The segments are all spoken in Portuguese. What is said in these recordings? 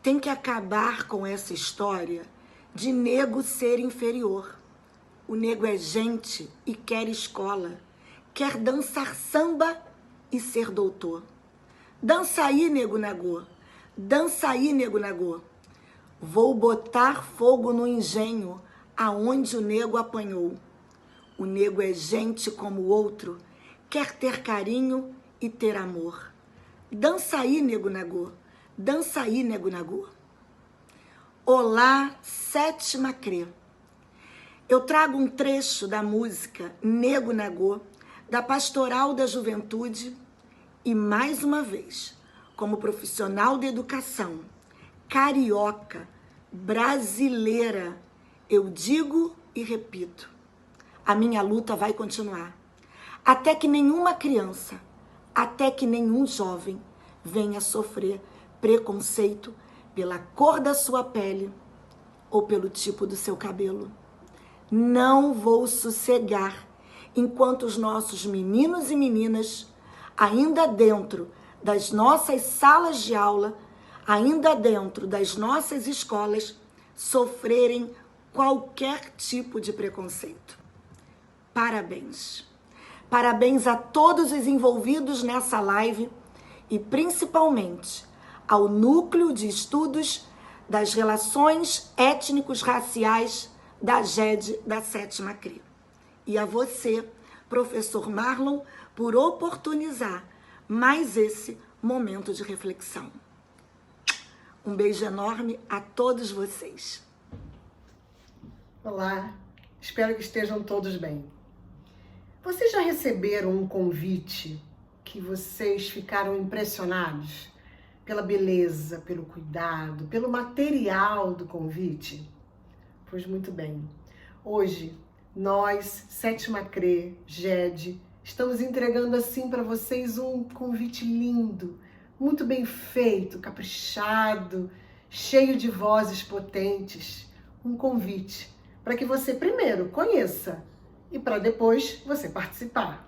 Tem que acabar com essa história de nego ser inferior. O nego é gente e quer escola, quer dançar samba e ser doutor. Dança aí, nego nagô, dança aí, nego nagô. Vou botar fogo no engenho aonde o nego apanhou. O nego é gente como o outro, quer ter carinho e ter amor. Dança aí, nego nagô, dança aí, nego nagô. Olá, sétima CRE. Eu trago um trecho da música Nego Nagô, da Pastoral da Juventude, e mais uma vez, como profissional de educação, carioca, brasileira, eu digo e repito, a minha luta vai continuar, até que nenhuma criança, até que nenhum jovem venha sofrer preconceito pela cor da sua pele ou pelo tipo do seu cabelo. Não vou sossegar enquanto os nossos meninos e meninas, ainda dentro das nossas salas de aula, ainda dentro das nossas escolas, sofrerem qualquer tipo de preconceito. Parabéns. Parabéns a todos os envolvidos nessa live e principalmente ao Núcleo de Estudos das Relações Étnicos-Raciais da GED da sétima CRE. E a você, professor Marlon, por oportunizar mais esse momento de reflexão. Um beijo enorme a todos vocês. Olá, espero que estejam todos bem. Vocês já receberam um convite que vocês ficaram impressionados pela beleza, pelo cuidado, pelo material do convite? Pois muito bem. Hoje, nós, sétima CRE, GED, estamos entregando assim para vocês um convite lindo, muito bem feito, caprichado, cheio de vozes potentes. Um convite para que você primeiro conheça e para depois você participar.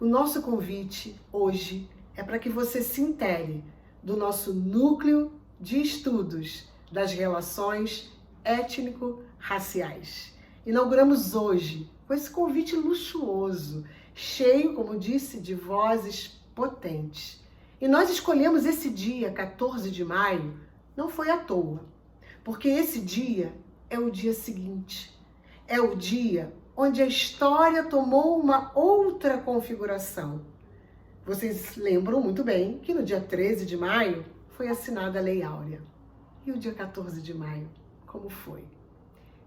O nosso convite hoje é para que você se intere do nosso Núcleo de Estudos das Relações Étnico-Raciais. Inauguramos hoje com esse convite luxuoso, cheio, como disse, de vozes potentes. E nós escolhemos esse dia, 14 de maio, não foi à toa, porque esse dia é o dia seguinte, é o dia onde a história tomou uma outra configuração. Vocês lembram muito bem que no dia 13 de maio foi assinada a Lei Áurea. E o dia 14 de maio, como foi?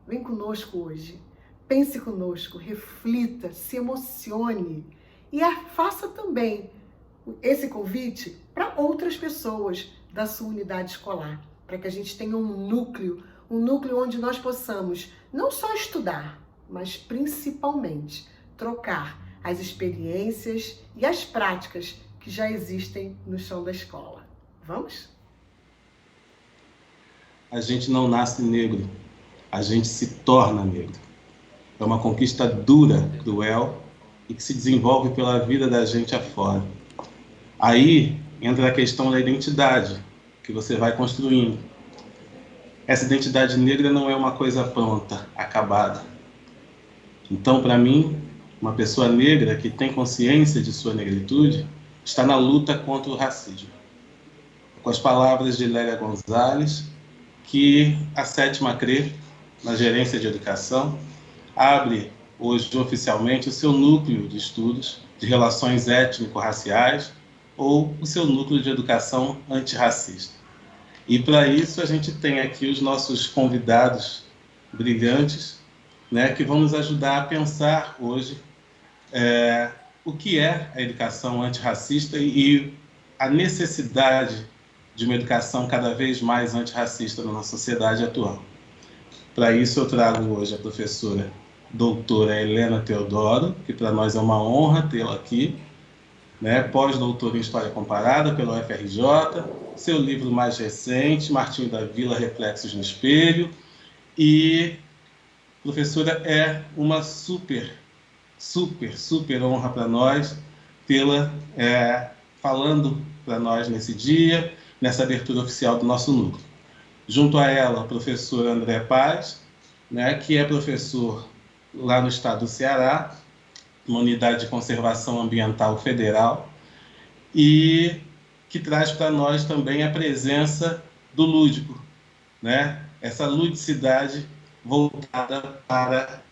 Vem conosco hoje, pense conosco, reflita, se emocione e faça também esse convite para outras pessoas da sua unidade escolar, para que a gente tenha um núcleo onde nós possamos não só estudar, mas principalmente trocar as experiências e as práticas que já existem no chão da escola. Vamos? A gente não nasce negro, a gente se torna negro. É uma conquista dura, cruel e que se desenvolve pela vida da gente afora. Aí entra a questão da identidade que você vai construindo. Essa identidade negra não é uma coisa pronta, acabada. Então, para mim, uma pessoa negra que tem consciência de sua negritude está na luta contra o racismo. Com as palavras de Lélia Gonzalez, que a sétima CRE, na Gerência de Educação, abre hoje oficialmente o seu núcleo de estudos de relações étnico-raciais ou o seu núcleo de educação antirracista. E para isso a gente tem aqui os nossos convidados brilhantes, né, que vão nos ajudar a pensar hoje o que é a educação antirracista e a necessidade de uma educação cada vez mais antirracista na nossa sociedade atual. Para isso eu trago hoje a professora doutora Helena Teodoro, que para nós é uma honra tê-la aqui, né, pós-doutora em História Comparada pela UFRJ, seu livro mais recente, Martinho da Vila, Reflexos no Espelho, e professora, é uma super honra para nós tê-la falando para nós nesse dia, nessa abertura oficial do nosso núcleo. Junto a ela, o professor André Paz, né, que é professor lá no estado do Ceará, uma unidade de conservação ambiental federal, e que traz para nós também a presença do lúdico, né? Essa ludicidade voltada para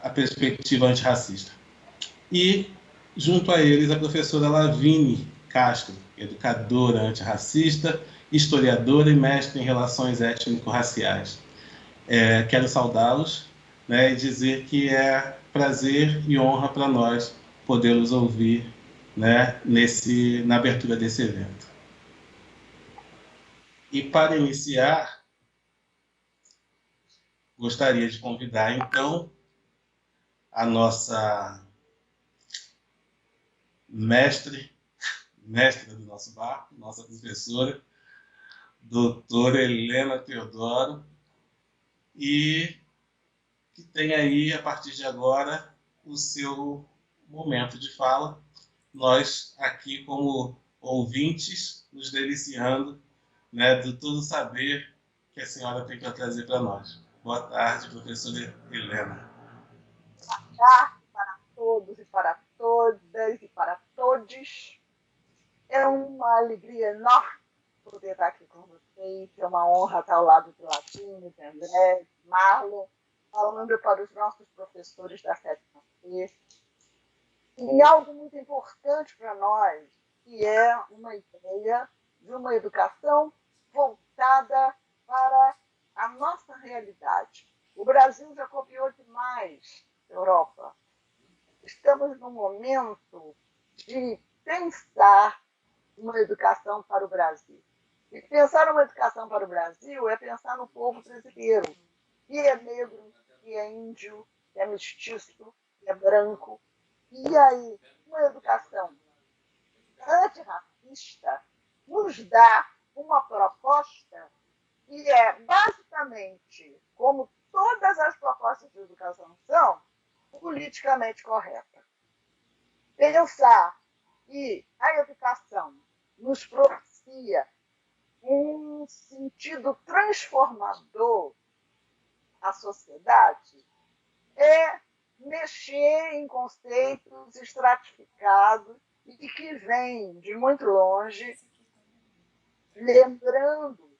a perspectiva antirracista. E, junto a eles, a professora Lavínia Castro, educadora antirracista, historiadora e mestre em relações étnico-raciais. Quero saudá-los, né, e dizer que é prazer e honra para nós podê-los ouvir, né, na abertura desse evento. E para iniciar, gostaria de convidar, então, a nossa mestra do nosso barco, nossa professora, doutora Helena Teodoro, e que tem aí, a partir de agora, o seu momento de fala. Nós, aqui, como ouvintes, nos deliciando, né, de todo o saber que a senhora tem para trazer para nós. Boa tarde, professora Helena. Boa tarde para todos e para todas e para todos. É uma alegria enorme poder estar aqui com vocês. É uma honra estar ao lado de Latino, de André, de Marlon, falando para os nossos professores da 7ª C. E algo muito importante para nós, que é uma ideia de uma educação voltada para a nossa realidade. O Brasil já copiou demais a Europa. Estamos num momento de pensar uma educação para o Brasil. E pensar uma educação para o Brasil é pensar no povo brasileiro, que é negro, que é índio, que é mestiço, que é branco. E aí, uma educação antirracista nos dá uma proposta que é, basicamente, como todas as propostas de educação são, politicamente correta. Pensar que a educação nos propicia um sentido transformador à sociedade é mexer em conceitos estratificados e que vêm de muito longe, lembrando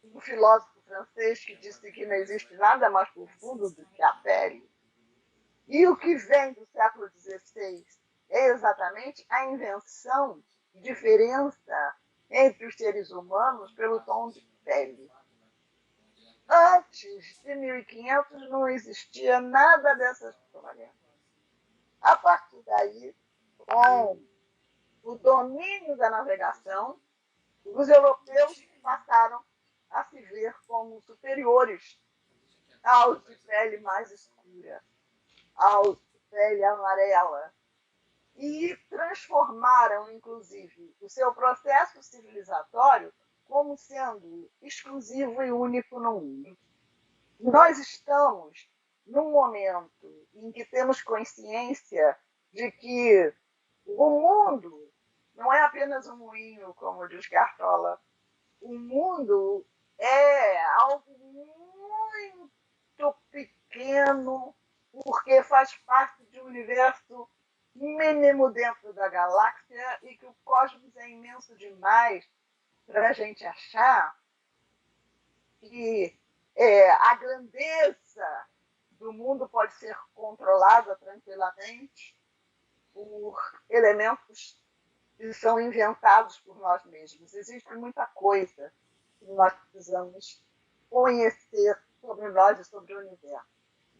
um filósofo francês que disse que não existe nada mais profundo do que a pele. E o que vem do século XVI é exatamente a invenção de diferença entre os seres humanos pelo tom de pele. Antes de 1500 não existia nada dessa história. A partir daí, com o domínio da navegação, os europeus passaram a se ver como superiores aos de pele mais escura, aos de pele amarela, e transformaram, inclusive, o seu processo civilizatório como sendo exclusivo e único no mundo. Nós estamos num momento em que temos consciência de que o mundo não é apenas um moinho, como diz Cartola. O mundo é algo muito pequeno, porque faz parte de um universo mínimo dentro da galáxia e que o cosmos é imenso demais para a gente achar que a grandeza do mundo pode ser controlada tranquilamente por elementos que são inventados por nós mesmos. Existe muita coisa que nós precisamos conhecer sobre nós e sobre o universo.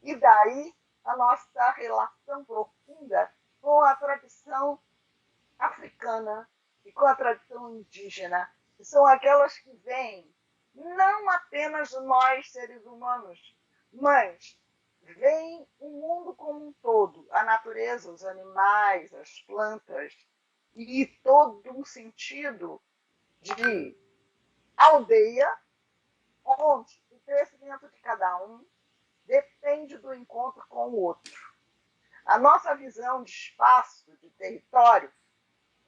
E daí a nossa relação profunda com a tradição africana e com a tradição indígena, que são aquelas que vêm não apenas de nós, seres humanos, mas vem o mundo como um todo, a natureza, os animais, as plantas, e todo um sentido de aldeia, onde o crescimento de cada um depende do encontro com o outro. A nossa visão de espaço, de território,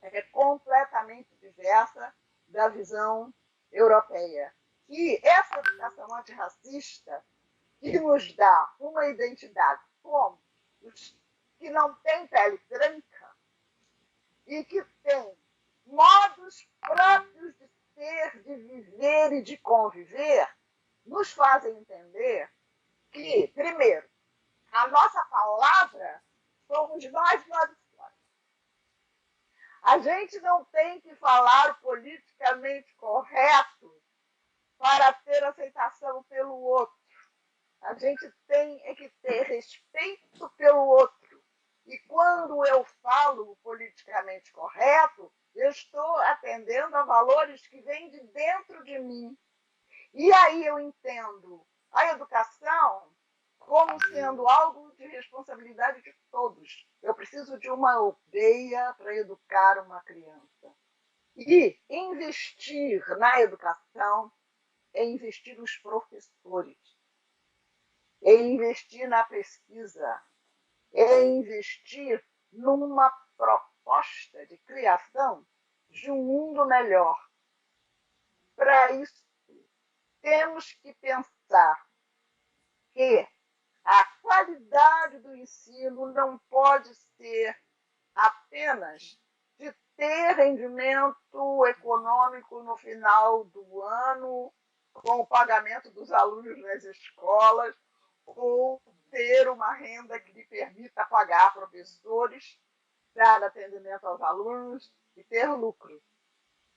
é completamente diversa da visão europeia, que essa educação antirracista que nos dá uma identidade como os que não têm pele branca e que têm modos próprios de ser, de viver e de conviver, nos fazem entender que, primeiro, a nossa palavra somos nós fora. A gente não tem que falar politicamente correto para ter aceitação pelo outro. A gente tem que ter respeito pelo outro. E quando eu falo politicamente correto, eu estou atendendo a valores que vêm de dentro de mim. E aí eu entendo a educação como sendo algo de responsabilidade de todos. Eu preciso de uma aldeia para educar uma criança. E investir na educação é investir nos professores, é investir na pesquisa, é investir numa proposta de criação de um mundo melhor. Para isso, temos que pensar que a qualidade do ensino não pode ser apenas de ter rendimento econômico no final do ano, com o pagamento dos alunos nas escolas, ou ter uma renda que lhe permita pagar professores, dar atendimento aos alunos e ter lucro.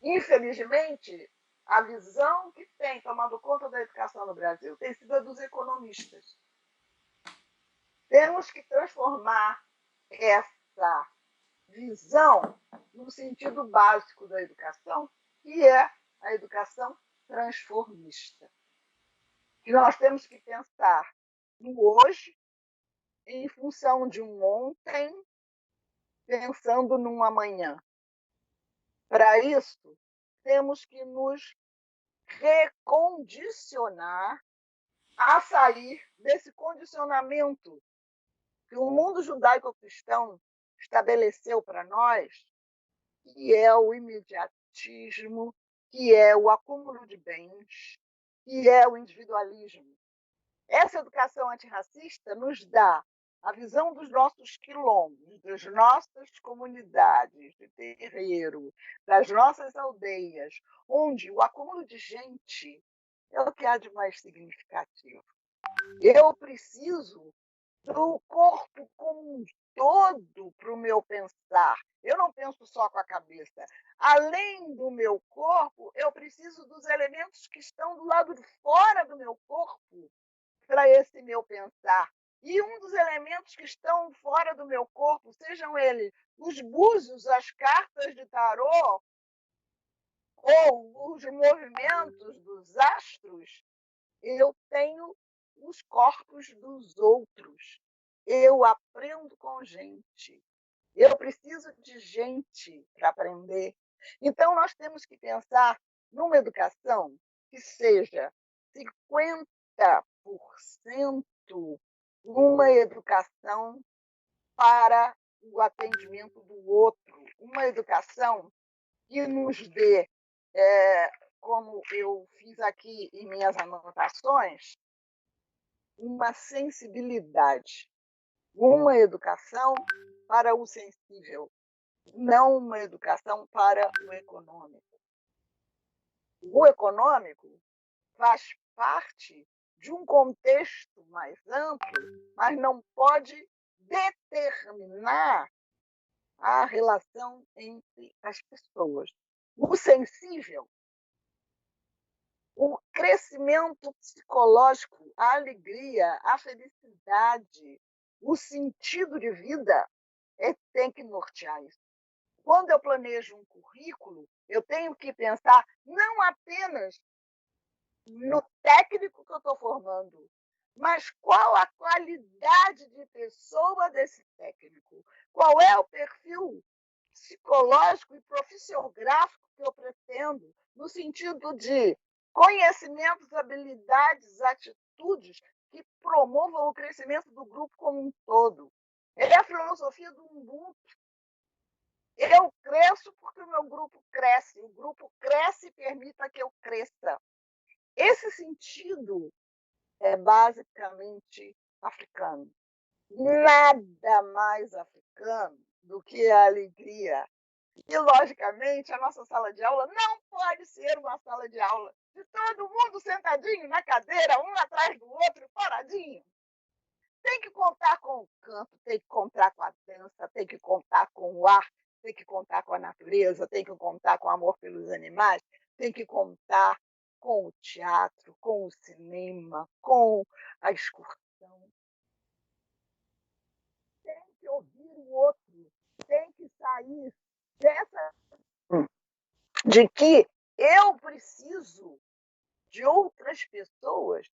Infelizmente, a visão que tem tomado conta da educação no Brasil tem sido a dos economistas. Temos que transformar essa visão no sentido básico da educação, que é a educação transformista. Que nós temos que pensar no hoje, em função de um ontem, pensando num amanhã. Para isso, temos que nos recondicionar a sair desse condicionamento que o mundo judaico-cristão estabeleceu para nós, que é o imediatismo, que é o acúmulo de bens, que é o individualismo. Essa educação antirracista nos dá a visão dos nossos quilombos, das nossas comunidades de terreiro, das nossas aldeias, onde o acúmulo de gente é o que há de mais significativo. Eu preciso do corpo como um todo para o meu pensar. Eu não penso só com a cabeça. Além do meu corpo, eu preciso dos elementos que estão do lado de fora do meu corpo para esse meu pensar. E um dos elementos que estão fora do meu corpo, sejam eles os búzios, as cartas de tarô, ou os movimentos dos astros, eu tenho os corpos dos outros. Eu aprendo com gente. Eu preciso de gente para aprender. Então, nós temos que pensar numa educação que seja 50% uma educação para o atendimento do outro, uma educação que nos dê, como eu fiz aqui em minhas anotações, uma sensibilidade, uma educação para o sensível, não uma educação para o econômico. O econômico faz parte de um contexto mais amplo, mas não pode determinar a relação entre as pessoas. O sensível, o crescimento psicológico, a alegria, a felicidade, o sentido de vida tem que nortear isso. Quando eu planejo um currículo, eu tenho que pensar não apenas no técnico que eu estou formando, mas qual a qualidade de pessoa desse técnico, qual é o perfil psicológico e profissiográfico que eu pretendo, no sentido de conhecimentos, habilidades, atitudes que promovam o crescimento do grupo como um todo. É a filosofia do Ubuntu. Eu cresço porque o meu grupo cresce. O grupo cresce e permita que eu cresça. Esse sentido é basicamente africano. Nada mais africano do que a alegria. E, logicamente, a nossa sala de aula não pode ser uma sala de aula de todo mundo sentadinho na cadeira, um atrás do outro, paradinho. Tem que contar com o canto, tem que contar com a dança, tem que contar com o ar, tem que contar com a natureza, tem que contar com o amor pelos animais, tem que contar com o teatro, com o cinema, com a excursão. Tem que ouvir o outro, tem que sair dessa de que eu preciso de outras pessoas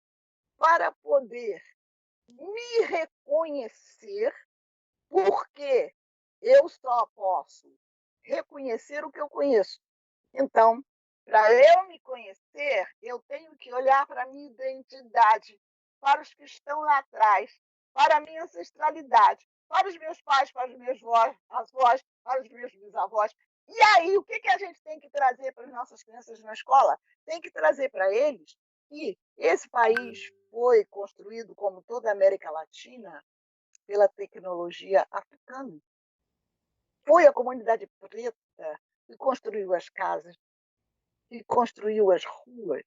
para poder me reconhecer, porque eu só posso reconhecer o que eu conheço. Então, para eu me conhecer, eu tenho que olhar para a minha identidade, para os que estão lá atrás, para a minha ancestralidade, para os meus pais, para os meus avós, para os meus bisavós. E aí, o que a gente tem que trazer para as nossas crianças na escola? Tem que trazer para eles que esse país foi construído, como toda a América Latina, pela tecnologia africana. Foi a comunidade preta que construiu as casas, que construiu as ruas,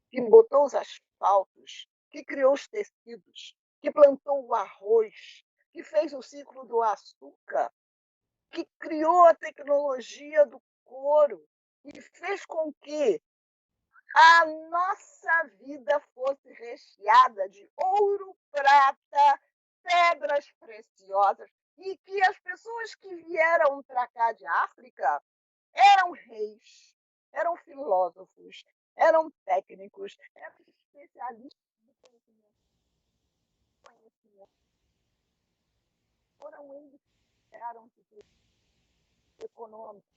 que botou os asfaltos, que criou os tecidos, que plantou o arroz, que fez o ciclo do açúcar, que criou a tecnologia do couro e fez com que a nossa vida fosse recheada de ouro, prata, pedras preciosas, e que as pessoas que vieram para cá de África eram reis, eram filósofos, eram técnicos, eram especialistas de conhecimento. Foram eles que eram econômicos.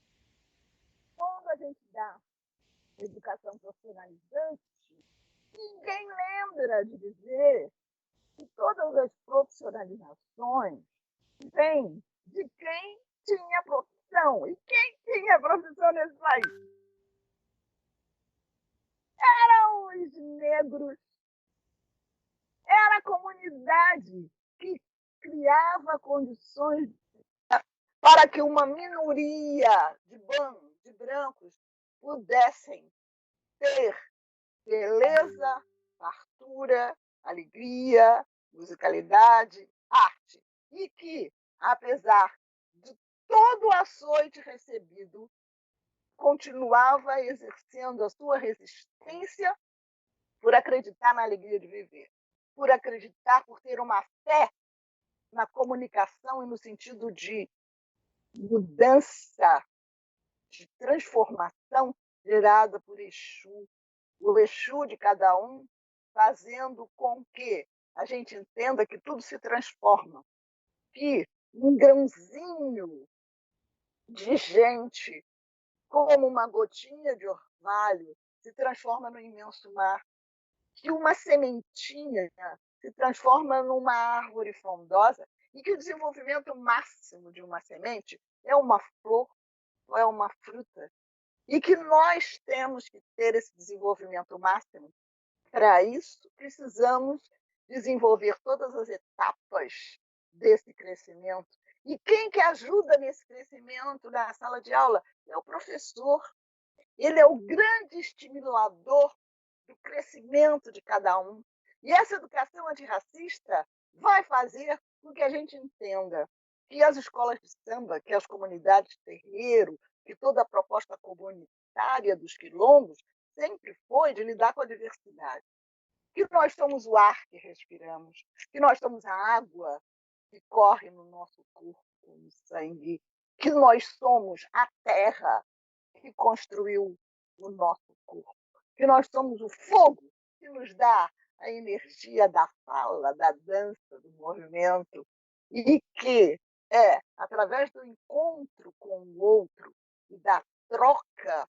Quando a gente dá educação profissionalizante, ninguém lembra de dizer que todas as profissionalizações vêm de quem tinha profissão. E quem tinha profissão nesse país? Eram os negros. Era a comunidade que criava condições para que uma minoria de brancos pudessem ter beleza, fartura, alegria, musicalidade, arte. E que, apesar de todo o açoite recebido, continuava exercendo a sua resistência por acreditar na alegria de viver, por acreditar, por ter uma fé na comunicação e no sentido de mudança, de transformação gerada por Exu, o Exu de cada um, fazendo com que a gente entenda que tudo se transforma, que um grãozinho de gente, como uma gotinha de orvalho, se transforma no imenso mar, que uma sementinha se transforma numa árvore frondosa e que o desenvolvimento máximo de uma semente é uma flor ou é uma fruta. E que nós temos que ter esse desenvolvimento máximo. Para isso, precisamos desenvolver todas as etapas desse crescimento. E quem que ajuda nesse crescimento na sala de aula é o professor. Ele é o grande estimulador do crescimento de cada um. E essa educação antirracista vai fazer com que a gente entenda que as escolas de samba, que as comunidades de terreiro, que toda a proposta comunitária dos quilombos sempre foi de lidar com a diversidade. Que nós somos o ar que respiramos, que nós somos a água que corre no nosso corpo, no sangue, que nós somos a terra que construiu o nosso corpo, que nós somos o fogo que nos dá a energia da fala, da dança, do movimento, e que é através do encontro com o outro e da troca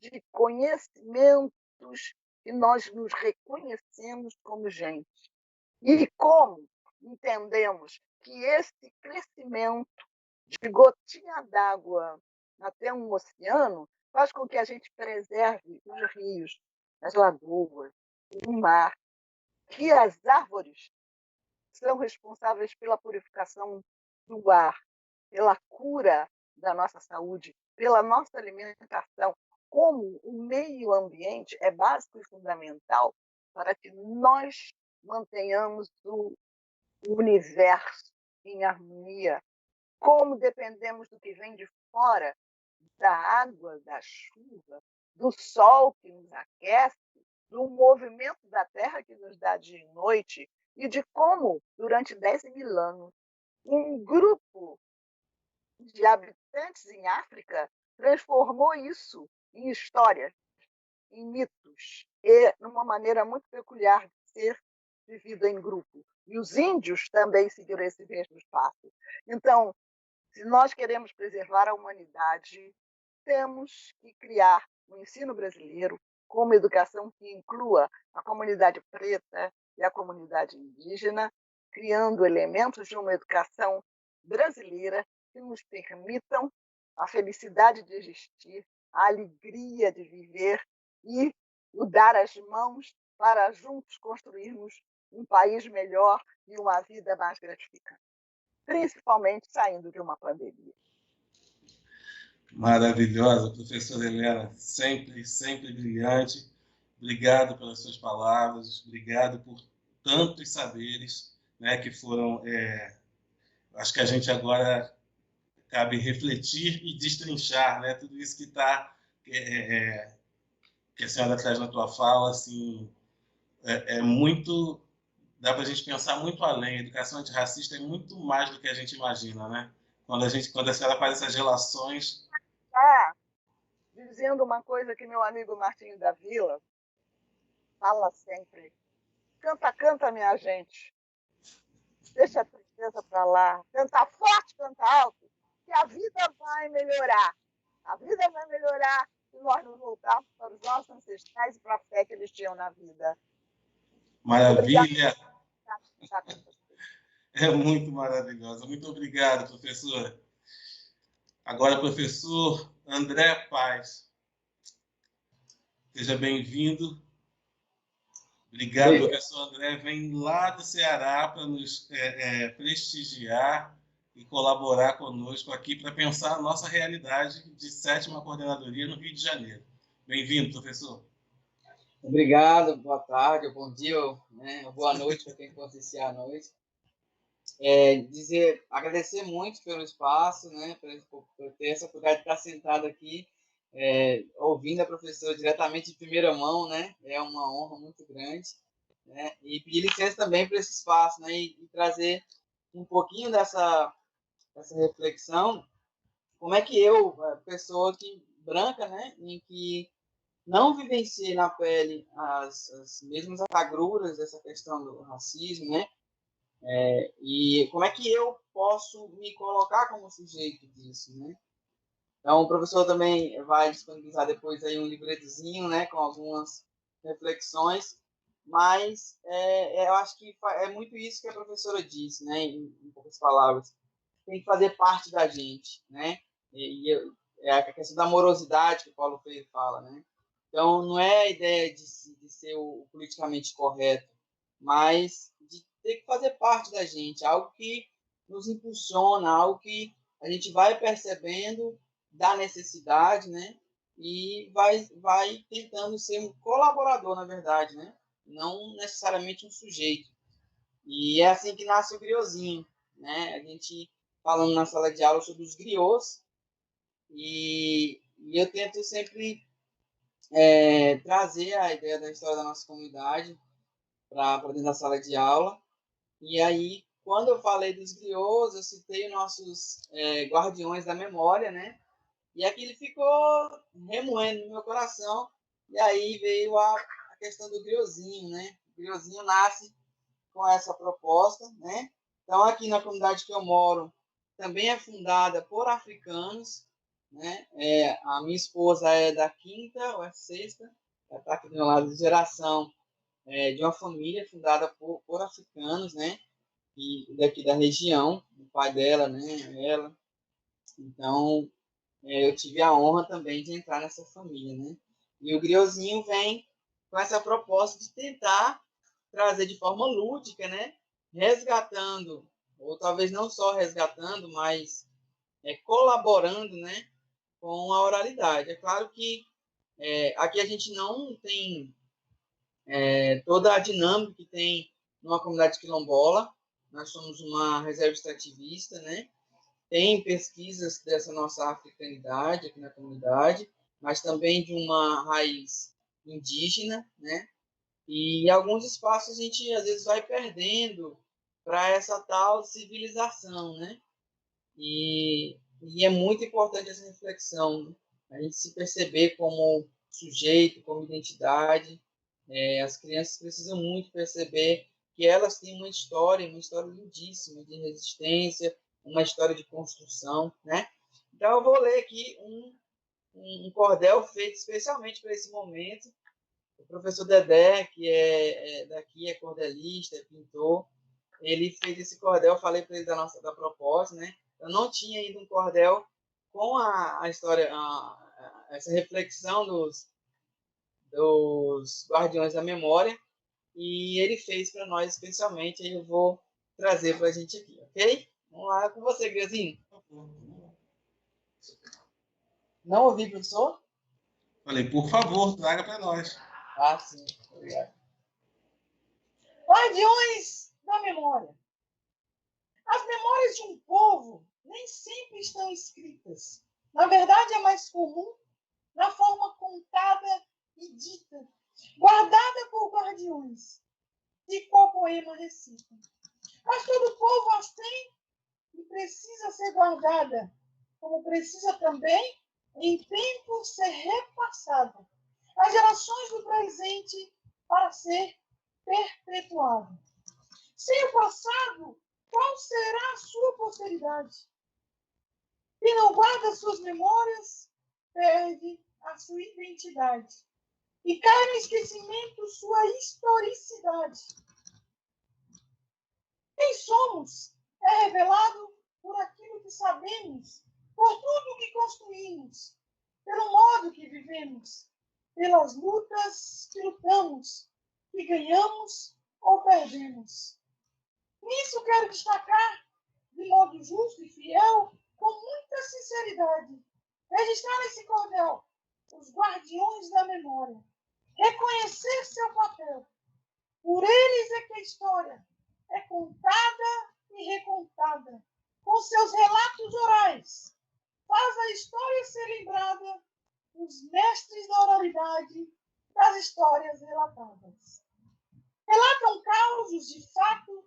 de conhecimentos que nós nos reconhecemos como gente. E como entendemos que esse crescimento de gotinha d'água até um oceano faz com que a gente preserve os rios, as lagoas, o mar, que as árvores são responsáveis pela purificação do ar, pela cura da nossa saúde, pela nossa alimentação, como o meio ambiente é básico e fundamental para que nós mantenhamos o universo em harmonia, como dependemos do que vem de fora, da água, da chuva, do sol que nos aquece, do movimento da terra que nos dá dia e noite, e de como, durante 10.000 anos, um grupo de habitantes em África transformou isso em histórias, em mitos, e numa maneira muito peculiar de ser vivido em grupo. E os índios também seguiram esse mesmo espaço. Então, se nós queremos preservar a humanidade, temos que criar um ensino brasileiro com uma educação que inclua a comunidade preta e a comunidade indígena, criando elementos de uma educação brasileira que nos permitam a felicidade de existir, a alegria de viver e o dar as mãos para juntos construirmos um país melhor e uma vida mais gratificante, principalmente saindo de uma pandemia. Maravilhosa, professora Helena, sempre, sempre brilhante. Obrigado pelas suas palavras, obrigado por tantos saberes, né, que foram... acho que a gente agora cabe refletir e destrinchar, né, tudo isso que está... que a senhora traz na tua fala, assim, muito... Dá para a gente pensar muito além. A educação antirracista é muito mais do que a gente imagina, né? Quando a senhora faz essas relações... Dizendo uma coisa que meu amigo Martinho da Vila fala sempre: canta, canta, minha gente, deixa a tristeza para lá, canta forte, canta alto, que a vida vai melhorar. A vida vai melhorar se nós nos voltarmos para os nossos ancestrais e para a fé que eles tinham na vida. Maravilha! É muito maravilhosa. Muito obrigado, professora. Agora, professor André Paz. Seja bem-vindo. Obrigado, professor André. Vem lá do Ceará para nos prestigiar e colaborar conosco aqui para pensar a nossa realidade de 7ª Coordenadoria no Rio de Janeiro. Bem-vindo, professor. Obrigado, boa tarde, bom dia, né, boa noite para quem for assistir à noite. Agradecer muito pelo espaço, né, por ter essa oportunidade de estar sentado aqui, ouvindo a professora diretamente de primeira mão, né, é uma honra muito grande, né, e pedir licença também por esse espaço, né, e trazer um pouquinho dessa reflexão, como é que eu, pessoa branca, né, em que não vivenciei na pele as mesmas agruras dessa questão do racismo, né? E como é que eu posso me colocar como sujeito disso, né? Então, o professor também vai disponibilizar depois aí um libretozinho, né, com algumas reflexões, mas eu acho que é muito isso que a professora disse, né, em poucas palavras. Tem que fazer parte da gente, né? É a questão da morosidade que o Paulo Freire fala, né? Então, não é a ideia de ser o politicamente correto, mas de ter que fazer parte da gente, algo que nos impulsiona, algo que a gente vai percebendo da necessidade, né? E vai tentando ser um colaborador, na verdade, né? Não necessariamente um sujeito. E é assim que nasce o griozinho, né? A gente falando na sala de aula sobre os griots, e eu tento sempre trazer a ideia da história da nossa comunidade para dentro da sala de aula. E aí, quando eu falei dos griots, eu citei nossos guardiões da memória, né? E aquilo ficou remoendo no meu coração. E aí veio a questão do griozinho, né? O griozinho nasce com essa proposta, né? Então, aqui na comunidade que eu moro, também é fundada por africanos, né? A minha esposa é da 5ª ou 6ª, está aqui do meu lado, de geração de uma família fundada por africanos, né? E daqui da região, o pai dela, né? Ela. Então, eu tive a honra também de entrar nessa família, né? E o griozinho vem com essa proposta de tentar trazer de forma lúdica, né? Resgatando, ou talvez não só resgatando, mas colaborando, né? Com a oralidade. É claro que aqui a gente não tem toda a dinâmica que tem numa comunidade quilombola. Nós somos uma reserva extrativista, né? Tem pesquisas dessa nossa africanidade aqui na comunidade, mas também de uma raiz indígena, né? E alguns espaços a gente às vezes vai perdendo para essa tal civilização, né? E é muito importante essa reflexão, né? A gente se perceber como sujeito, como identidade. As crianças precisam muito perceber que elas têm uma história lindíssima de resistência, uma história de construção, né? Então eu vou ler aqui um cordel feito especialmente para esse momento. O professor Dedé, que daqui, é cordelista, é pintor, ele fez esse cordel. Eu falei para ele da proposta, né? Eu não tinha ainda um cordel com a história, essa reflexão dos Guardiões da Memória, e ele fez para nós especialmente, aí eu vou trazer para a gente aqui, ok? Vamos lá com você, Grezinho. Não ouvi, professor? Falei, por favor, traga para nós. Ah, sim. Obrigado. Guardiões da Memória. As memórias de um povo nem sempre estão escritas. Na verdade, é mais comum na forma contada e dita, guardada por guardiões, de qual poema recita. Mas todo povo as tem e precisa ser guardada, como precisa também, em tempo, ser repassada às gerações do presente para ser perpetuada. Sem o passado, qual será a sua posteridade? Quem não guarda suas memórias, perde a sua identidade. E cai no esquecimento sua historicidade. Quem somos é revelado por aquilo que sabemos, por tudo que construímos, pelo modo que vivemos, pelas lutas que lutamos, que ganhamos ou perdemos. Nisso quero destacar, de modo justo e fiel, com muita sinceridade, registrar nesse cordel os guardiões da memória, reconhecer seu papel. Por eles é que a história é contada e recontada, com seus relatos orais. Faz a história ser lembrada dos mestres da oralidade das histórias relatadas. Relatam causos de fato,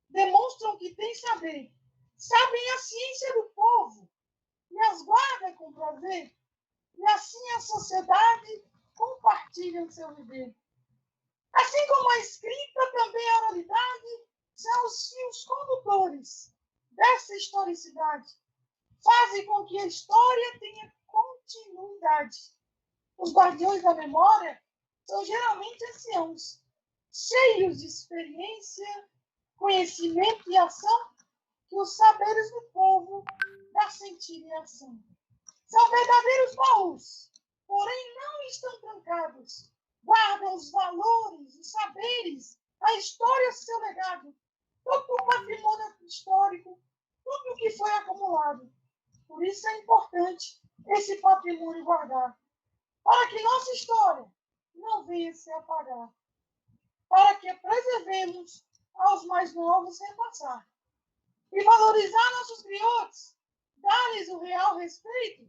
demonstram que têm saber, sabem a ciência do povo e as guardam com prazer, e assim a sociedade compartilha o seu viver. Assim como a escrita, também a oralidade são os fios condutores dessa historicidade. Fazem com que a história tenha continuidade. Os guardiões da memória são geralmente anciãos, cheios de experiência, conhecimento e ação, que os saberes do povo dá sentido e ação. São verdadeiros baús, porém não estão trancados. Guardam os valores, os saberes, a história, seu legado, todo o patrimônio histórico, tudo o que foi acumulado. Por isso é importante esse patrimônio guardar, para que nossa história não venha se apagar, para que preservemos aos mais novos repassar. E valorizar nossos griotes, dar-lhes o real respeito,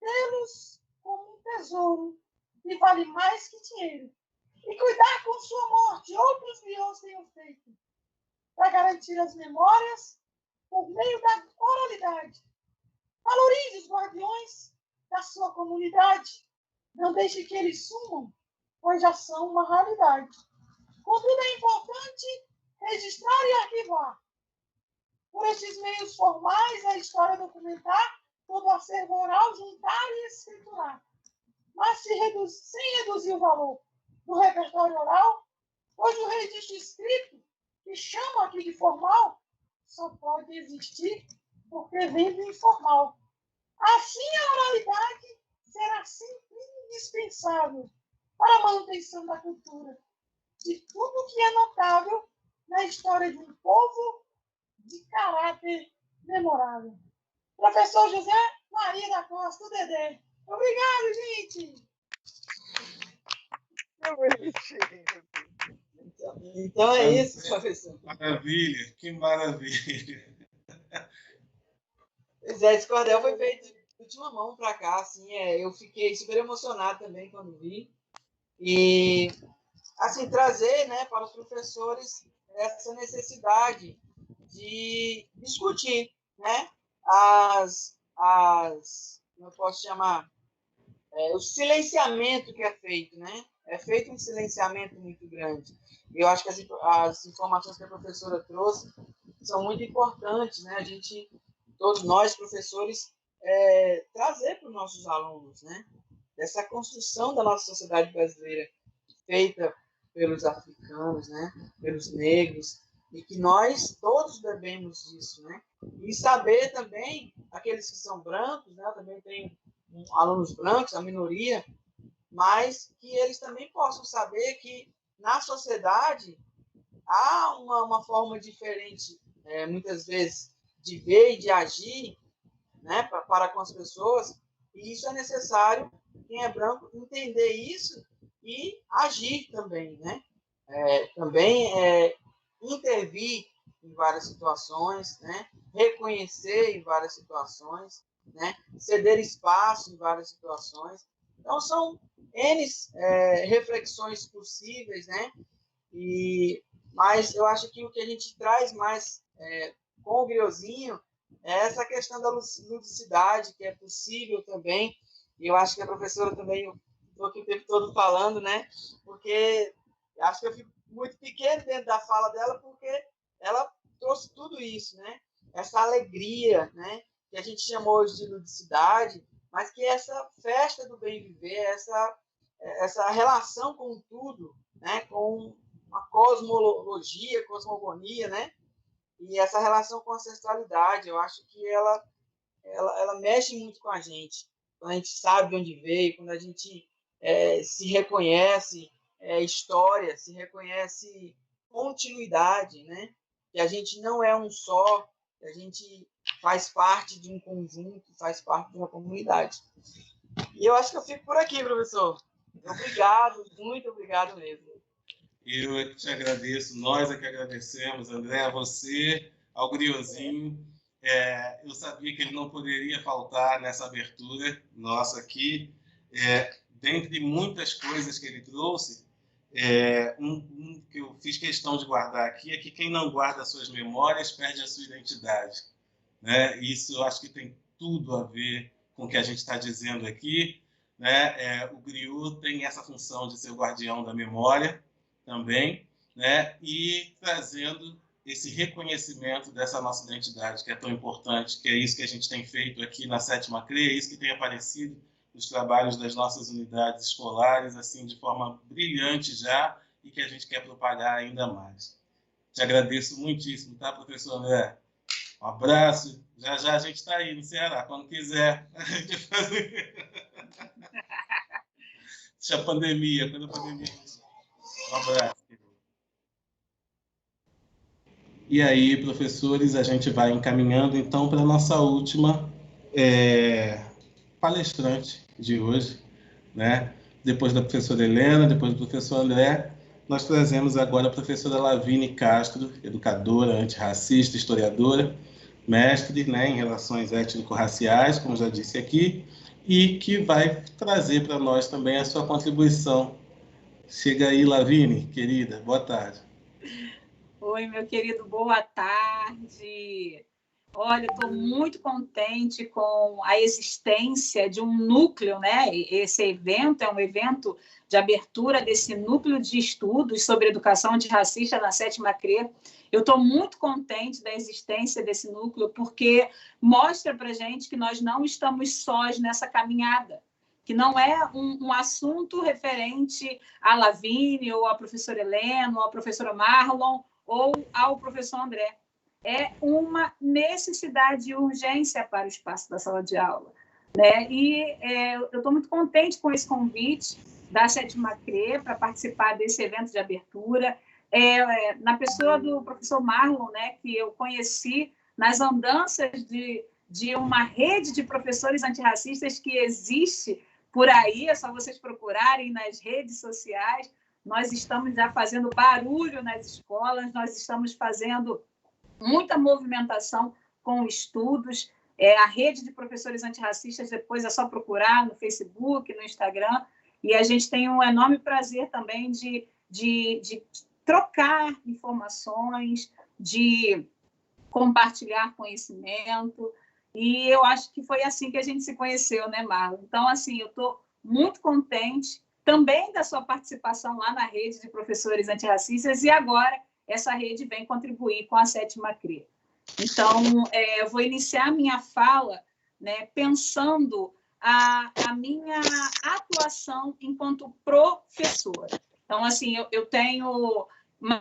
tê-los como um tesouro que vale mais que dinheiro. E cuidar com sua morte, outros griots tenham feito, para garantir as memórias por meio da oralidade. Valorize os guardiões da sua comunidade. Não deixe que eles sumam, pois já são uma raridade. Contudo, é importante registrar e arquivar. Por estes meios formais, a história documentar, todo o acervo oral, juntar e escriturar. Mas sem reduzir o valor do repertório oral, pois o registro escrito, que chama aqui de formal, só pode existir porque vem do informal. Assim, a oralidade será sempre indispensável para a manutenção da cultura, de tudo que é notável na história de um povo de caráter memorável. Professor José Maria da Costa, o Dedé. Obrigado, gente! Então é isso, professor. Maravilha, que maravilha. Pois é, esse cordel foi feito de última mão para cá, assim, eu fiquei super emocionado também quando vi. E, assim, trazer, né, para os professores essa necessidade de discutir, né, como eu posso chamar, o silenciamento que é feito, né? É feito um silenciamento muito grande. E eu acho que as informações que a professora trouxe são muito importantes, né? Todos nós, professores, trazer para os nossos alunos, né? Essa construção da nossa sociedade brasileira, feita pelos africanos, né? Pelos negros, e que nós todos bebemos disso, né? E saber também, aqueles que são brancos, né? Eu também tenho alunos brancos, a minoria, mas que eles também possam saber que na sociedade há uma forma diferente, muitas vezes, de ver e de agir, né, para com as pessoas, e isso é necessário, quem é branco, entender isso e agir também, né? Também intervir em várias situações, né? Reconhecer em várias situações, né? Ceder espaço em várias situações. Então, são N reflexões possíveis, né? Mas eu acho que o que a gente traz mais com o Griozinho é essa questão da ludicidade, que é possível também. E eu acho que a professora também, eu estou aqui o tempo todo falando, né? Porque acho que eu fico muito pequeno dentro da fala dela, porque ela trouxe tudo isso, né? Essa alegria, né? Que a gente chamou hoje de ludicidade, mas que essa festa do bem viver, essa relação com tudo, né? Com a cosmologia, cosmogonia, né? E essa relação com a ancestralidade, eu acho que ela mexe muito com a gente. Quando a gente sabe de onde veio, quando a gente se reconhece história, se reconhece continuidade, né? Que a gente não é um só, que a gente faz parte de um conjunto, faz parte de uma comunidade. E eu acho que eu fico por aqui, professor. Obrigado, muito obrigado mesmo. Eu é que te agradeço, nós é que agradecemos, André, a você, ao Griozinho. Eu sabia que ele não poderia faltar nessa abertura nossa aqui. Dentre muitas coisas que ele trouxe, que eu fiz questão de guardar aqui é que quem não guarda suas memórias perde a sua identidade, né? Isso eu acho que tem tudo a ver com o que a gente está dizendo aqui, né? O griot tem essa função de ser o guardião da memória também, né? E trazendo esse reconhecimento dessa nossa identidade, que é tão importante, que é isso que a gente tem feito aqui na 7ª CRE, é isso que tem aparecido nos trabalhos das nossas unidades escolares, assim, de forma brilhante já, e que a gente quer propagar ainda mais. Te agradeço muitíssimo, tá, professor André? Um abraço. Já já a gente está aí no Ceará, quando quiser. Deixa a pandemia, quando a pandemia... Um abraço. E aí, professores, a gente vai encaminhando, então, para a nossa última palestrante de hoje, né? Depois da professora Helena, depois do professor André, nós trazemos agora a professora Lavínia Castro, educadora, antirracista, historiadora, mestre, né, em relações étnico-raciais, como já disse aqui, e que vai trazer para nós também a sua contribuição. Chega aí, Lavínia, querida, boa tarde. Oi, meu querido, boa tarde. Olha, estou muito contente com a existência de um núcleo, né? Esse evento é um evento de abertura desse núcleo de estudos sobre educação antirracista na 7ª CRE. Eu estou muito contente da existência desse núcleo, porque mostra para a gente que nós não estamos sós nessa caminhada, que não é um assunto referente à Lavínia, ou à professora Helena, ou à professora Marlon, ou ao professor André. É uma necessidade e urgência para o espaço da sala de aula, né? E eu estou muito contente com esse convite, da 7ª CRE para participar desse evento de abertura, na pessoa do professor Marlon, né, que eu conheci nas andanças de uma rede de professores antirracistas que existe por aí, é só vocês procurarem nas redes sociais. Nós estamos já fazendo barulho nas escolas, nós estamos fazendo muita movimentação com estudos. A rede de professores antirracistas, depois é só procurar no Facebook, no Instagram, e a gente tem um enorme prazer também de trocar informações, de compartilhar conhecimento, e eu acho que foi assim que a gente se conheceu, né, Marlon? Então, assim, eu estou muito contente também da sua participação lá na rede de professores antirracistas, e agora essa rede vem contribuir com a 7ª CRE. Então, eu vou iniciar a minha fala, né, pensando a minha atuação enquanto professora. Então, assim, eu tenho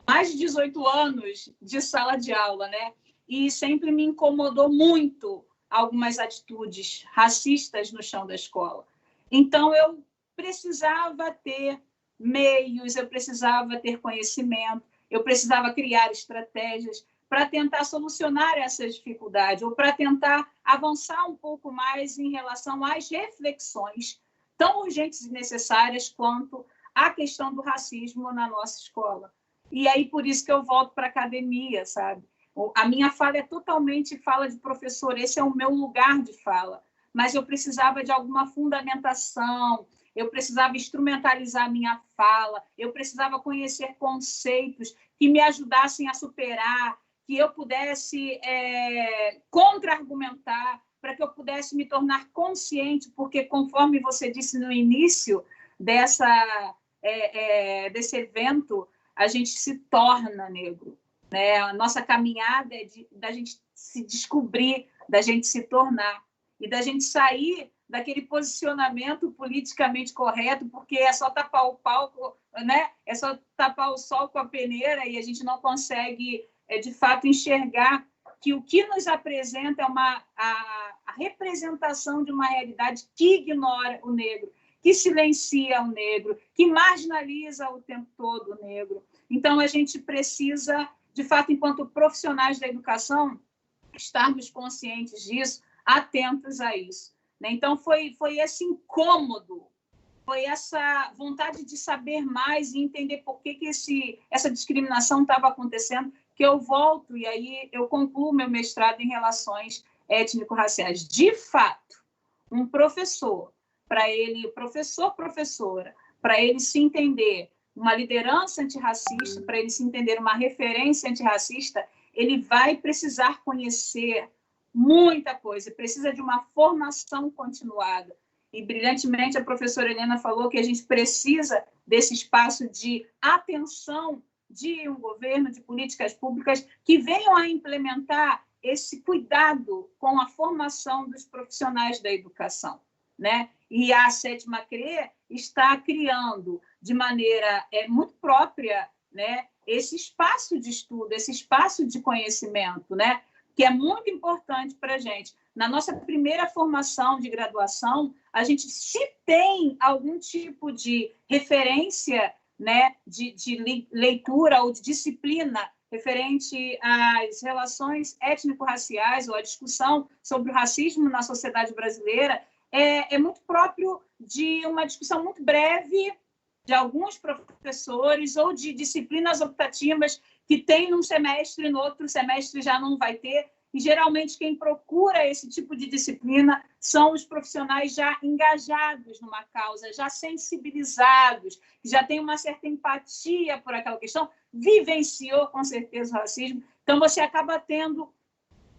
mais de 18 anos de sala de aula, né? E sempre me incomodou muito algumas atitudes racistas no chão da escola. Então, eu precisava ter meios, eu precisava ter conhecimento, eu precisava criar estratégias para tentar solucionar essas dificuldades, ou para tentar avançar um pouco mais em relação às reflexões tão urgentes e necessárias quanto a questão do racismo na nossa escola. E aí, por isso que eu volto para a academia, sabe? A minha fala é totalmente fala de professor, esse é o meu lugar de fala, mas eu precisava de alguma fundamentação, eu precisava instrumentalizar a minha fala, eu precisava conhecer conceitos que me ajudassem a superar, que eu pudesse contra-argumentar, para que eu pudesse me tornar consciente, porque, conforme você disse no início desse evento, a gente se torna negro, né? A nossa caminhada é da gente se descobrir, da gente se tornar, e da gente sair daquele posicionamento politicamente correto, porque é só tapar o palco, né? É só tapar o sol com a peneira, e a gente não consegue, de fato, enxergar que o que nos apresenta é a representação de uma realidade que ignora o negro, que silencia o negro, que marginaliza o tempo todo o negro. Então, a gente precisa, de fato, enquanto profissionais da educação, estarmos conscientes disso, atentos a isso. Então, foi esse incômodo, foi essa vontade de saber mais e entender por que essa discriminação estava acontecendo, que eu volto e aí eu concluo meu mestrado em relações étnico-raciais. De fato, um professor, professora, para ele se entender uma liderança antirracista, para ele se entender uma referência antirracista, ele vai precisar conhecer muita coisa, precisa de uma formação continuada. E, brilhantemente, a professora Helena falou que a gente precisa desse espaço de atenção de um governo, de políticas públicas que venham a implementar esse cuidado com a formação dos profissionais da educação, né? E a 7ª CRE está criando de maneira muito própria, né, esse espaço de estudo, esse espaço de conhecimento, né, que é muito importante para a gente. Na nossa primeira formação de graduação, a gente, se tem algum tipo de referência, né, de leitura ou de disciplina referente às relações étnico-raciais ou a discussão sobre o racismo na sociedade brasileira, é muito próprio de uma discussão muito breve de alguns professores ou de disciplinas optativas que tem num semestre e no outro semestre já não vai ter. E, geralmente, quem procura esse tipo de disciplina são os profissionais já engajados numa causa, já sensibilizados, que já têm uma certa empatia por aquela questão, vivenciou, com certeza, o racismo. Então, você acaba tendo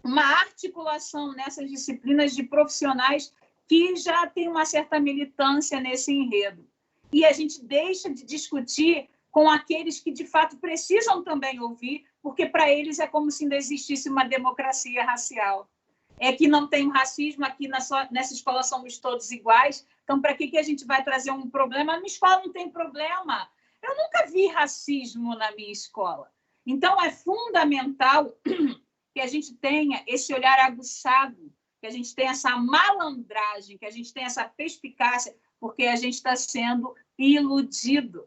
uma articulação nessas disciplinas de profissionais que já têm uma certa militância nesse enredo. E a gente deixa de discutir com aqueles que, de fato, precisam também ouvir, porque para eles é como se ainda existisse uma democracia racial. É que não tem racismo, aqui nessa escola somos todos iguais, então para que a gente vai trazer um problema? Na minha escola não tem problema. Eu nunca vi racismo na minha escola. Então é fundamental que a gente tenha esse olhar aguçado que a gente tem essa malandragem, que a gente tem essa perspicácia, porque a gente está sendo iludido,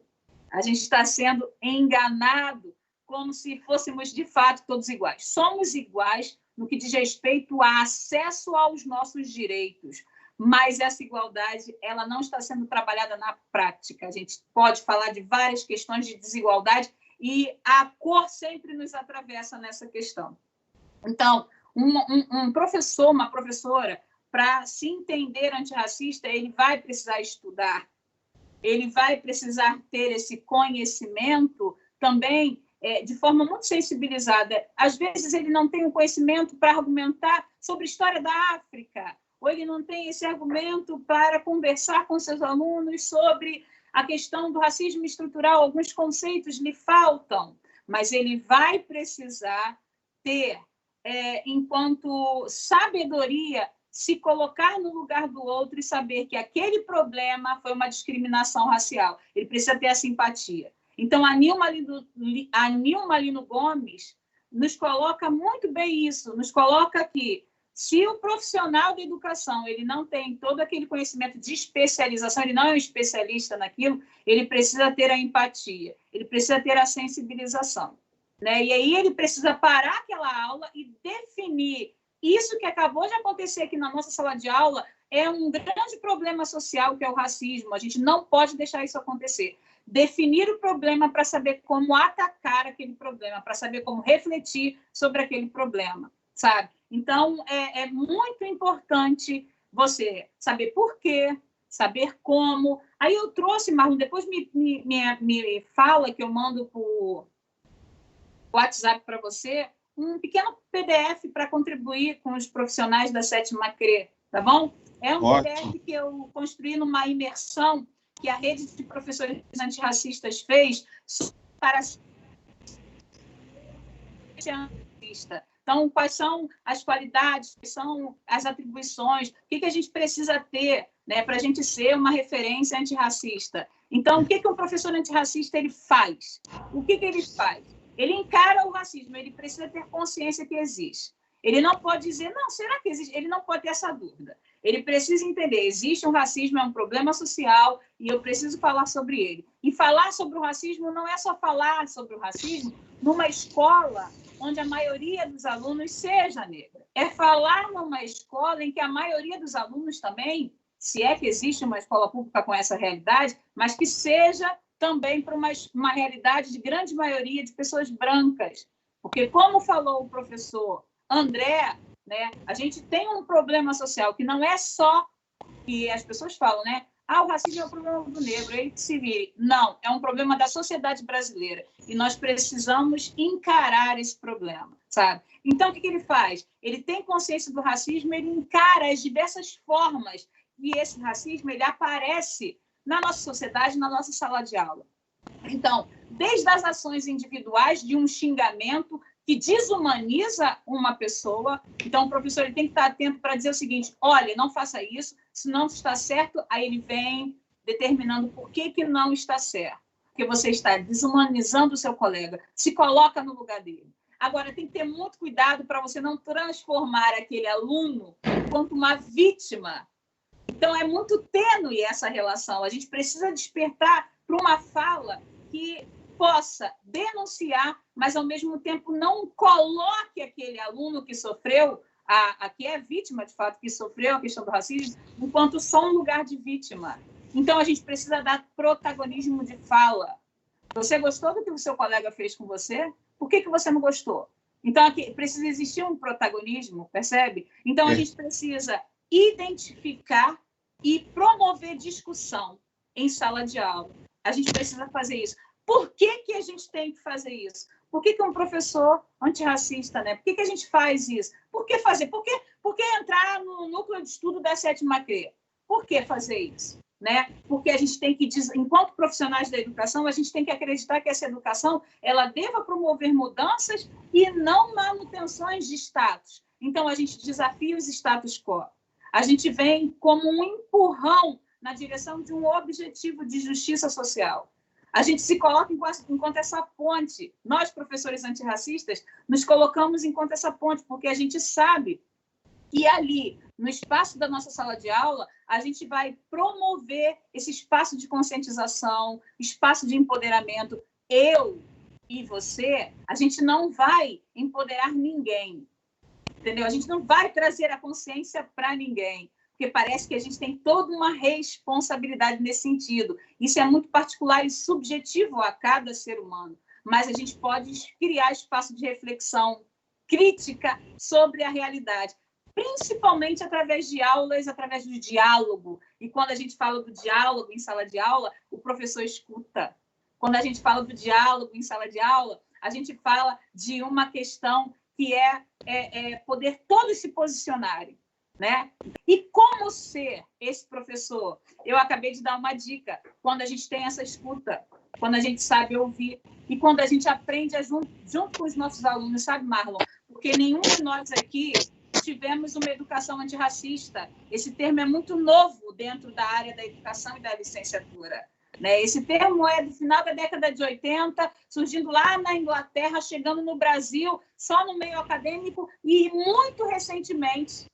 a gente está sendo enganado, como se fôssemos, de fato, todos iguais. Somos iguais no que diz respeito a acesso aos nossos direitos, mas essa igualdade ela não está sendo trabalhada na prática. A gente pode falar de várias questões de desigualdade e a cor sempre nos atravessa nessa questão. Então, um professor, uma professora, para se entender antirracista, ele vai precisar estudar, ele vai precisar ter esse conhecimento também de forma muito sensibilizada. Às vezes, ele não tem o conhecimento para argumentar sobre a história da África, ou ele não tem esse argumento para conversar com seus alunos sobre a questão do racismo estrutural. Alguns conceitos lhe faltam, mas ele vai precisar ter, enquanto sabedoria, se colocar no lugar do outro e saber que aquele problema foi uma discriminação racial. Ele precisa ter a simpatia. Então, a Nilma Lino Gomes nos coloca muito bem isso, nos coloca que se o profissional da educação ele não tem todo aquele conhecimento de especialização, ele não é um especialista naquilo, ele precisa ter a empatia, ele precisa ter a sensibilização, né? E aí ele precisa parar aquela aula e definir isso que acabou de acontecer aqui na nossa sala de aula é um grande problema social, que é o racismo. A gente não pode deixar isso acontecer. Definir o problema para saber como atacar aquele problema, para saber como refletir sobre aquele problema, sabe? Então, é muito importante você saber por quê, saber como. Aí eu trouxe, Marlon, depois me fala que eu mando por WhatsApp para você, um pequeno PDF para contribuir com os profissionais da 7ª CRE, tá bom? É um Ótimo. PDF que eu construí numa imersão que a rede de professores antirracistas fez para antirracista. Então, quais são as qualidades, quais são as atribuições, o que a gente precisa ter, né, para a gente ser uma referência antirracista. Então, o que um professor antirracista ele faz? O que ele faz? Ele encara o racismo, ele precisa ter consciência que existe. Ele não pode dizer, não, será que existe? Ele não pode ter essa dúvida. Ele precisa entender, existe um racismo, é um problema social e eu preciso falar sobre ele. E falar sobre o racismo não é só falar sobre o racismo numa escola onde a maioria dos alunos seja negra. É falar numa escola em que a maioria dos alunos também, se é que existe uma escola pública com essa realidade, mas que seja também para uma realidade de grande maioria de pessoas brancas. Porque, como falou o professor André, né, a gente tem um problema social que não é só que as pessoas falam, né? O racismo é um problema do negro, ele que se vire. Não, é um problema da sociedade brasileira. E nós precisamos encarar esse problema, sabe? Então, o que ele faz? Ele tem consciência do racismo, ele encara as diversas formas que esse racismo ele aparece na nossa sociedade, na nossa sala de aula. Então, desde as ações individuais de um xingamento que desumaniza uma pessoa, então o professor ele tem que estar atento para dizer o seguinte, olha, não faça isso, se não está certo, aí ele vem determinando por que não está certo, porque você está desumanizando o seu colega, se coloca no lugar dele. Agora, tem que ter muito cuidado para você não transformar aquele aluno enquanto uma vítima. Então, é muito tênue essa relação. A gente precisa despertar para uma fala que possa denunciar, mas, ao mesmo tempo, não coloque aquele aluno que sofreu, que é vítima, de fato, que sofreu a questão do racismo, enquanto só um lugar de vítima. Então, a gente precisa dar protagonismo de fala. Você gostou do que o seu colega fez com você? Por que você não gostou? Então, aqui precisa existir um protagonismo, percebe? Então, a gente precisa identificar e promover discussão em sala de aula. A gente precisa fazer isso. Por que a gente tem que fazer isso? Por que um professor antirracista, né? Por que a gente faz isso? Por que fazer? Por que entrar no núcleo de estudo da 7ª CRE? Por que fazer isso? Né? Porque a gente tem que, enquanto profissionais da educação, a gente tem que acreditar que essa educação ela deva promover mudanças e não manutenções de status. Então, a gente desafia os status quo. A gente vem como um empurrão na direção de um objetivo de justiça social. A gente se coloca enquanto essa ponte. Nós, professores antirracistas, nos colocamos enquanto essa ponte, porque a gente sabe E ali, no espaço da nossa sala de aula, a gente vai promover esse espaço de conscientização, espaço de empoderamento. Eu e você, a gente não vai empoderar ninguém, entendeu? A gente não vai trazer a consciência para ninguém, porque parece que a gente tem toda uma responsabilidade nesse sentido. Isso é muito particular e subjetivo a cada ser humano, mas a gente pode criar espaço de reflexão crítica sobre a realidade, principalmente através de aulas, através do diálogo. E quando a gente fala do diálogo em sala de aula, o professor escuta. Quando a gente fala do diálogo em sala de aula, a gente fala de uma questão que é poder todos se posicionarem, né? E como ser esse professor? Eu acabei de dar uma dica. Quando a gente tem essa escuta, quando a gente sabe ouvir e quando a gente aprende junto com os nossos alunos, sabe, Marlon? Porque nenhum de nós aqui tivemos uma educação antirracista. Esse termo é muito novo dentro da área da educação e da licenciatura, né? Esse termo é do final da década de 80, surgindo lá na Inglaterra, chegando no Brasil, só no meio acadêmico, e muito recentemente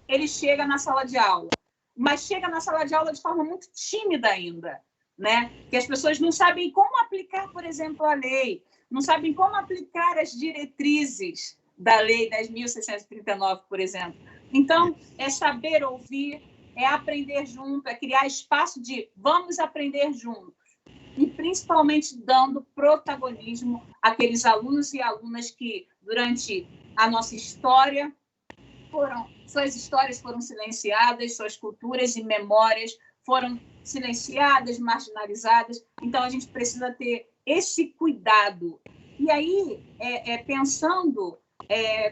ele chega na sala de aula. Mas chega na sala de aula de forma muito tímida ainda, né? Que as pessoas não sabem como aplicar, por exemplo, a lei, não sabem como aplicar as diretrizes da Lei 10.639, por exemplo. Então, é saber ouvir, é aprender junto, é criar espaço de vamos aprender juntos. E, principalmente, dando protagonismo àqueles alunos e alunas que, durante a nossa história, suas histórias foram silenciadas, suas culturas e memórias foram silenciadas, marginalizadas. Então, a gente precisa ter esse cuidado. E aí, pensando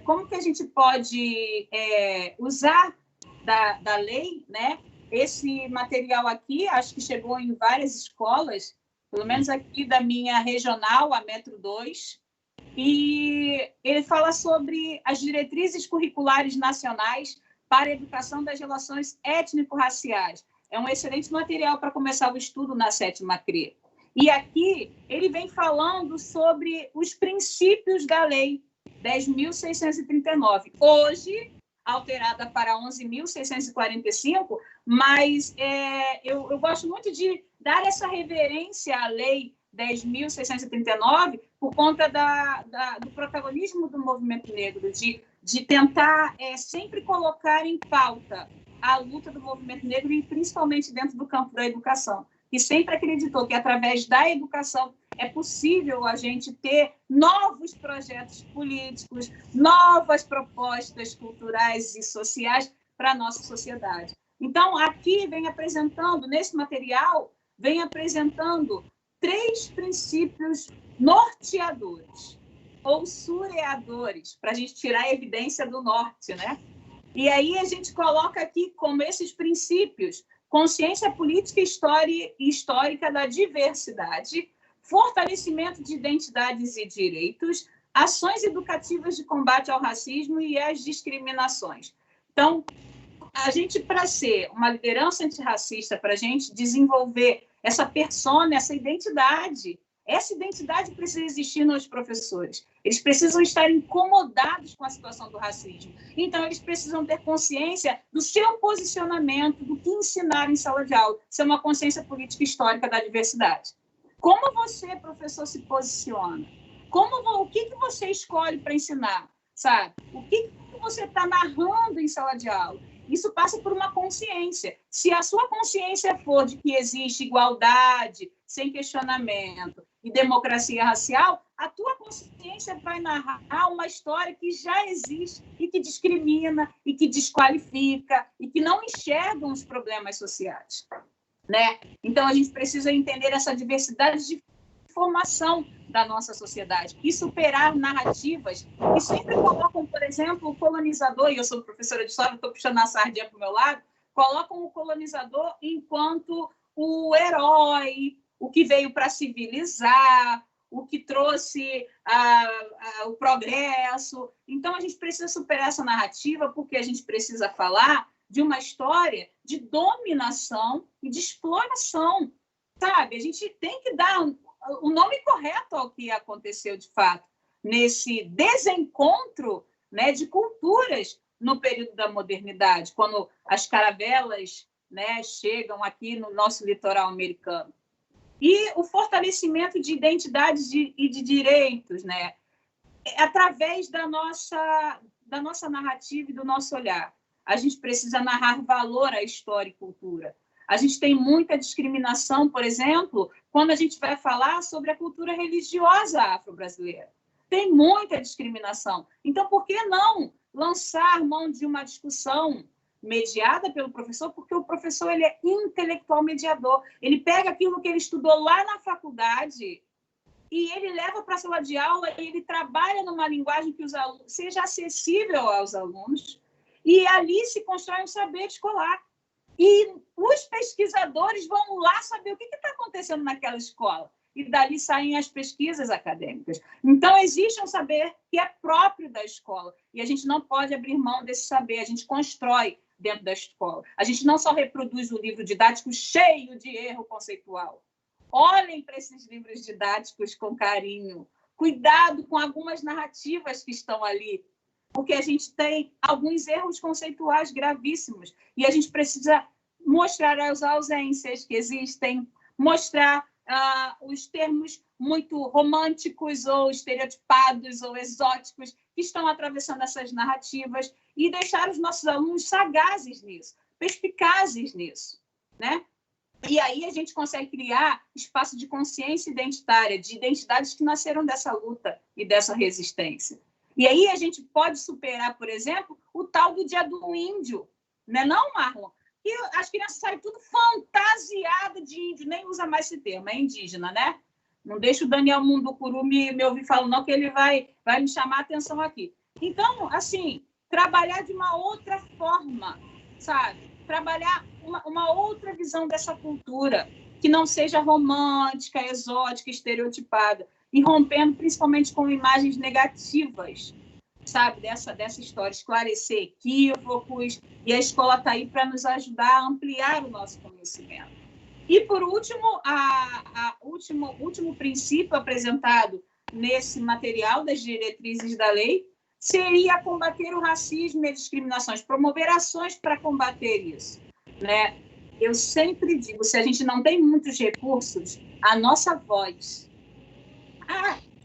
como que a gente pode usar da lei, né? Esse material aqui, acho que chegou em várias escolas, pelo menos aqui da minha regional, a Metro 2, e ele fala sobre as diretrizes curriculares nacionais para a educação das relações étnico-raciais. É um excelente material para começar o estudo na 7ª CRE. E aqui ele vem falando sobre os princípios da lei 10.639, hoje alterada para 11.645, mas eu gosto muito de dar essa reverência à lei 10.639 por conta do protagonismo do movimento negro, de tentar sempre colocar em pauta a luta do movimento negro e principalmente dentro do campo da educação, que sempre acreditou que através da educação é possível a gente ter novos projetos políticos, novas propostas culturais e sociais para a nossa sociedade. Então, aqui nesse material, vem apresentando 3 princípios norteadores ou sureadores, para a gente tirar a evidência do norte, né? E aí a gente coloca aqui como esses princípios: consciência política e histórica da diversidade, fortalecimento de identidades e direitos, ações educativas de combate ao racismo e às discriminações. Então, a gente, para ser uma liderança antirracista, para a gente desenvolver essa persona, essa identidade precisa existir nos professores. Eles precisam estar incomodados com a situação do racismo. Então, eles precisam ter consciência do seu posicionamento, do que ensinar em sala de aula. Isso é uma consciência política histórica da diversidade. Como você, professor, se posiciona? O que você escolhe para ensinar? Sabe? O que você está narrando em sala de aula? Isso passa por uma consciência. Se a sua consciência for de que existe igualdade, sem questionamento, e democracia racial, a tua consciência vai narrar uma história que já existe e que discrimina, e que desqualifica, e que não enxerga os problemas sociais, né? Então, a gente precisa entender essa diversidade de formação da nossa sociedade e superar narrativas que sempre colocam, por exemplo, o colonizador, e eu sou professora de história, estou puxando a sardinha para o meu lado, colocam o colonizador enquanto o herói, o que veio para civilizar, o que trouxe o progresso. Então, a gente precisa superar essa narrativa, porque a gente precisa falar de uma história de dominação e de exploração, sabe? A gente tem que dar o nome correto ao que aconteceu de fato, nesse desencontro, né, de culturas no período da modernidade, quando as caravelas, né, chegam aqui no nosso litoral americano. E o fortalecimento de identidades e de direitos, né, através da nossa narrativa e do nosso olhar. A gente precisa narrar valor à história e cultura. A gente tem muita discriminação, por exemplo, quando a gente vai falar sobre a cultura religiosa afro-brasileira. Tem muita discriminação. Então, por que não lançar mão de uma discussão mediada pelo professor? Porque o professor ele é intelectual mediador. Ele pega aquilo que ele estudou lá na faculdade e ele leva para a sala de aula e ele trabalha numa linguagem que seja acessível aos alunos, e ali se constrói um saber escolar. E os pesquisadores vão lá saber o que está acontecendo naquela escola. E dali saem as pesquisas acadêmicas. Então, existe um saber que é próprio da escola. E a gente não pode abrir mão desse saber. A gente constrói dentro da escola. A gente não só reproduz o livro didático cheio de erro conceitual. Olhem para esses livros didáticos com carinho. Cuidado com algumas narrativas que estão ali, porque a gente tem alguns erros conceituais gravíssimos e a gente precisa mostrar as ausências que existem, mostrar os termos muito românticos ou estereotipados ou exóticos que estão atravessando essas narrativas e deixar os nossos alunos sagazes nisso, perspicazes nisso, né? E aí a gente consegue criar espaço de consciência identitária, de identidades que nasceram dessa luta e dessa resistência. E aí a gente pode superar, por exemplo, o tal do Dia do Índio, né? Não, Marlon? E as crianças saem tudo fantasiadas de índio, nem usa mais esse termo, é indígena, né? Não deixa o Daniel Munducuru me ouvir falando, não, que ele vai me chamar a atenção aqui. Então, assim, trabalhar de uma outra forma, sabe? Trabalhar uma outra visão dessa cultura, que não seja romântica, exótica, estereotipada, e rompendo principalmente com imagens negativas, sabe, dessa história, esclarecer equívocos, e a escola está aí para nos ajudar a ampliar o nosso conhecimento. E, por último, o último princípio apresentado nesse material das diretrizes da lei seria combater o racismo e as discriminações, promover ações para combater isso, né? Eu sempre digo, se a gente não tem muitos recursos, a nossa voz...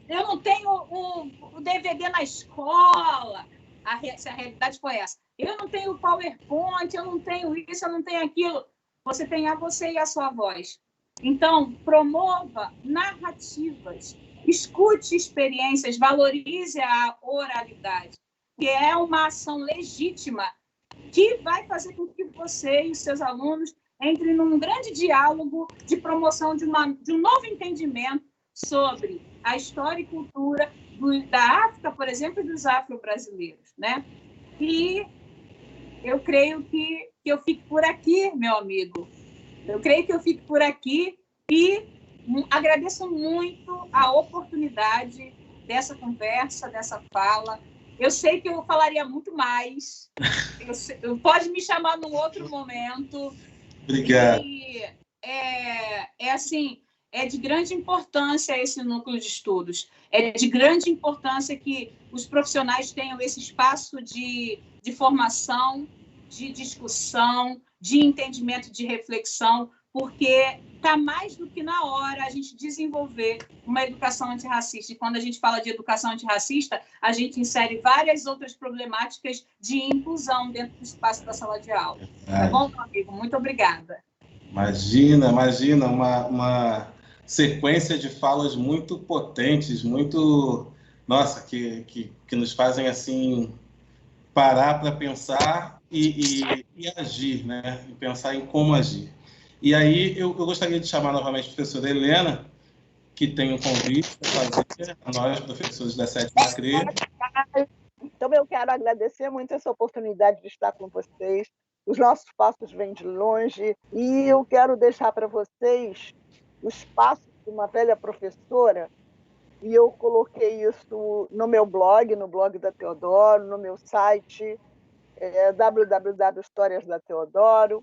eu não tenho o DVD na escola, se a realidade foi essa. Eu não tenho o PowerPoint, eu não tenho isso, eu não tenho aquilo. Você tem você e a sua voz. Então, promova narrativas, escute experiências, valorize a oralidade, que é uma ação legítima que vai fazer com que você e os seus alunos entrem num grande diálogo de promoção de um novo entendimento sobre a história e cultura da África, por exemplo, e dos afro-brasileiros, né? E eu creio que eu fique por aqui, meu amigo. Eu creio que eu fique por aqui e agradeço muito a oportunidade dessa conversa, dessa fala. Eu sei que eu falaria muito mais. Pode me chamar num outro momento. Obrigado. E assim, é de grande importância esse núcleo de estudos. É de grande importância que os profissionais tenham esse espaço de formação, de discussão, de entendimento, de reflexão, porque está mais do que na hora a gente desenvolver uma educação antirracista. E quando a gente fala de educação antirracista, a gente insere várias outras problemáticas de inclusão dentro do espaço da sala de aula. Tá bom, meu amigo? Muito obrigada. Imagina, uma sequência de falas muito potentes, muito, nossa, que nos fazem assim parar para pensar e agir, né? E pensar em como agir. E aí eu gostaria de chamar novamente a professora Helena, que tem um convite para fazer a nós, professores da 7ª CRE. Então, eu quero agradecer muito essa oportunidade de estar com vocês. Os nossos passos vêm de longe e eu quero deixar para vocês os passos de uma velha professora, e eu coloquei isso no meu blog, no blog da Teodoro, no meu site, www.historias da Teodoro,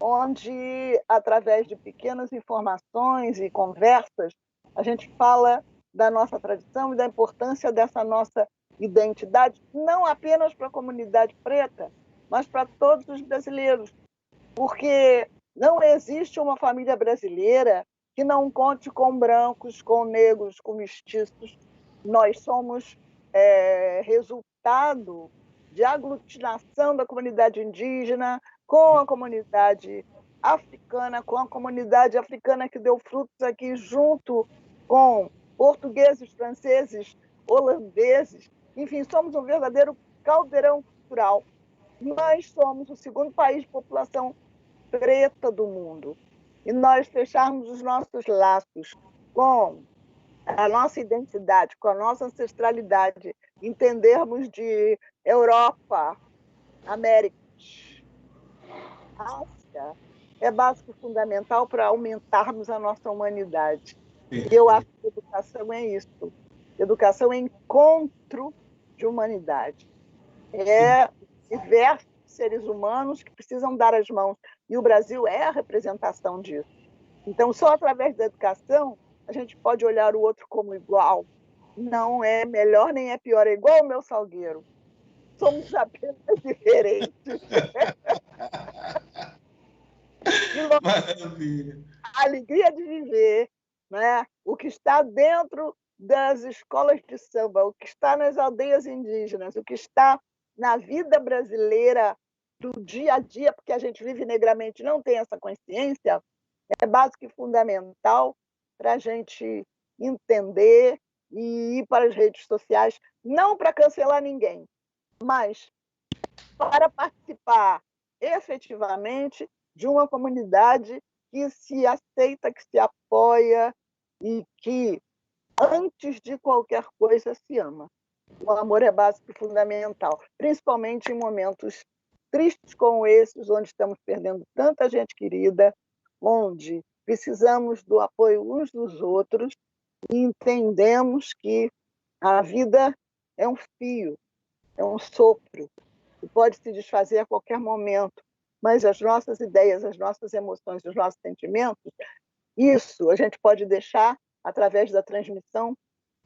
onde, através de pequenas informações e conversas, a gente fala da nossa tradição e da importância dessa nossa identidade, não apenas para a comunidade preta, mas para todos os brasileiros. Porque não existe uma família brasileira que não conte com brancos, com negros, com mestiços. Nós somos resultado de aglutinação da comunidade indígena com a comunidade africana, com a comunidade africana que deu frutos aqui junto com portugueses, franceses, holandeses. Enfim, somos um verdadeiro caldeirão cultural. Nós somos o segundo país de população preta do mundo. E nós fecharmos os nossos laços com a nossa identidade, com a nossa ancestralidade, entendermos de Europa, Américas, Ásia, é básico e fundamental para aumentarmos a nossa humanidade. E eu acho que educação é isso. Educação é encontro de humanidade. É diversos seres humanos que precisam dar as mãos. E o Brasil é a representação disso. Então, só através da educação, a gente pode olhar o outro como igual. Não é melhor nem é pior, é igual o meu salgueiro. Somos apenas diferentes. Maravilha. A alegria de viver, né? O que está dentro das escolas de samba, o que está nas aldeias indígenas, o que está na vida brasileira do dia a dia, porque a gente vive negramente, não tem essa consciência, é básico e fundamental para a gente entender e ir para as redes sociais, não para cancelar ninguém, mas para participar efetivamente de uma comunidade que se aceita, que se apoia e que, antes de qualquer coisa, se ama. O amor é básico e fundamental, principalmente em momentos tristes como esses, onde estamos perdendo tanta gente querida, onde precisamos do apoio uns dos outros e entendemos que a vida é um fio, é um sopro, que pode se desfazer a qualquer momento, mas as nossas ideias, as nossas emoções, os nossos sentimentos, isso a gente pode deixar através da transmissão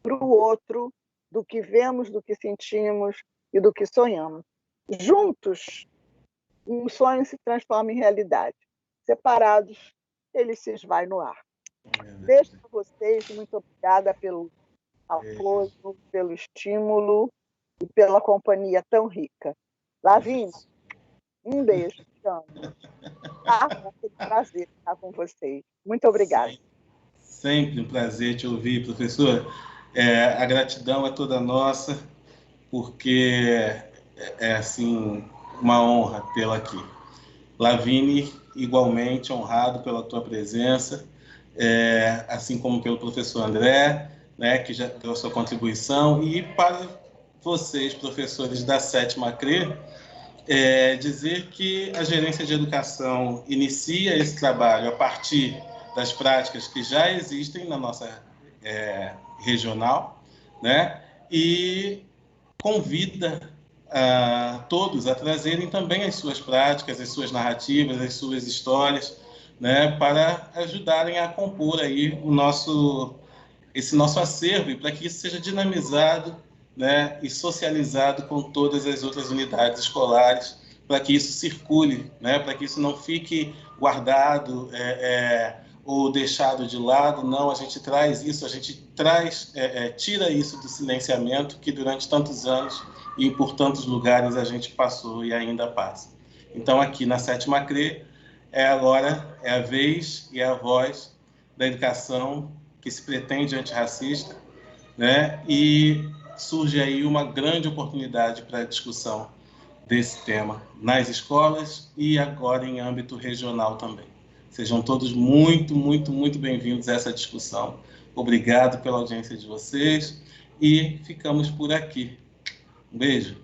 para o outro, do que vemos, do que sentimos e do que sonhamos. Juntos, um sonho se transforma em realidade. Separados, ele se esvai no ar. Beijo para vocês, muito obrigada pelo apoio, pelo estímulo e pela companhia tão rica. Lavínia, um beijo. Foi um prazer estar com vocês. Muito obrigada. Sempre um prazer te ouvir, professora. A gratidão é toda nossa, porque é assim, uma honra tê-la aqui. Lavínia, igualmente honrado pela tua presença, assim como pelo professor André, né, que já deu a sua contribuição, e para vocês, professores da 7ª CRE, dizer que a Gerência de Educação inicia esse trabalho a partir das práticas que já existem na nossa regional, né, e convida a todos a trazerem também as suas práticas, as suas narrativas, as suas histórias, né, para ajudarem a compor aí esse nosso acervo, e para que isso seja dinamizado, né, e socializado com todas as outras unidades escolares, para que isso circule, né, para que isso não fique guardado ou deixado de lado. Não, a gente traz isso, a gente tira isso do silenciamento que durante tantos anos e por tantos lugares a gente passou e ainda passa. Então, aqui na 7ª CRE, agora é a vez e é a voz da educação que se pretende antirracista, né? E surge aí uma grande oportunidade para a discussão desse tema nas escolas e agora em âmbito regional também. Sejam todos muito, muito, muito bem-vindos a essa discussão. Obrigado pela audiência de vocês e ficamos por aqui. Um beijo.